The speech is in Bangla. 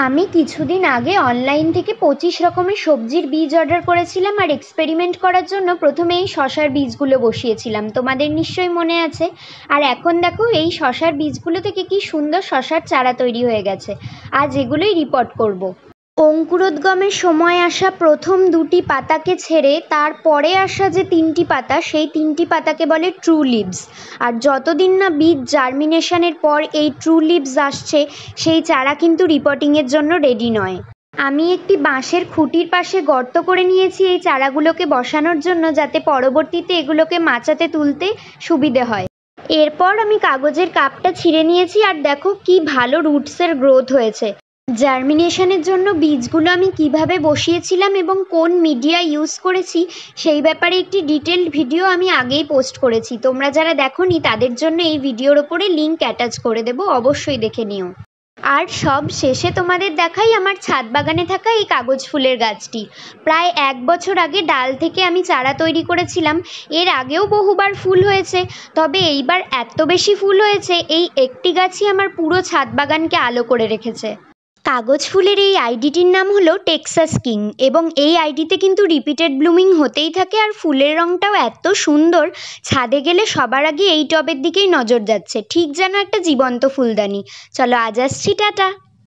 আমি কিছুদিন আগে অনলাইন থেকে 25 রকমের সবজির বীজ অর্ডার করেছিলাম আর এক্সপেরিমেন্ট করার জন্য প্রথমে এই শশার বীজগুলো বসিয়েছিলাম, তোমাদের নিশ্চয়ই মনে আছে। আর এখন দেখো এই শশার বীজগুলো থেকে কি সুন্দর শশার চারা তৈরি হয়ে গেছে। আজ এগুলোই রিপোর্ট করব। অঙ্কুরোদ্গমের সময় আসা প্রথম 2টি পাতাকে ছেড়ে তারপরে আসা যে 3টি পাতা, সেই 3টি পাতাকে বলে ট্রু লিভস। আর যতদিন না বীজ জার্মিনেশনের পর এই ট্রু লিভস আসছে, সেই চারা কিন্তু রিপোর্টিংয়ের জন্য রেডি নয়। আমি একটি বাঁশের খুঁটির পাশে গর্ত করে নিয়েছি এই চারাগুলোকে বসানোর জন্য, যাতে পরবর্তীতে এগুলোকে মাচাতে তুলতে সুবিধে হয়। এরপর আমি কাগজের কাপটা ছিঁড়ে নিয়েছি আর দেখো কি ভালো রুটসের গ্রোথ হয়েছে। জার্মিনেশনের জন্য বীজগুলো আমি কিভাবে বসিয়েছিলাম এবং কোন মিডিয়া ইউজ করেছি সেই ব্যাপারে একটি ডিটেলড ভিডিও আমি আগেই পোস্ট করেছি। তোমরা যারা দেখোনি তাদের জন্য এই ভিডিওর ওপরে লিঙ্ক অ্যাটাচ করে দেবো, অবশ্যই দেখে নিও। আর সব শেষে তোমাদের দেখাই আমার ছাদ বাগানে থাকা এই কাগজ ফুলের গাছটি। প্রায় 1 বছর আগে ডাল থেকে আমি চারা তৈরি করেছিলাম। এর আগেও বহুবার ফুল হয়েছে, তবে এইবার এত বেশি ফুল হয়েছে এই একটি গাছই আমার পুরো ছাদ বাগানকে আলো করে রেখেছে। কাগজ ফুলের এই আইডিটির নাম হলো টেক্সাস কিং এবং এই আইডিতে কিন্তু রিপিটেড ব্লুমিং হতেই থাকে আর ফুলের রঙটাও এত সুন্দর, ছাদে গেলে সবার আগে এই টবের দিকেই নজর যাচ্ছে, ঠিক যেন একটা জীবন্ত ফুলদানি। চলো আজ আসছি, টাটা।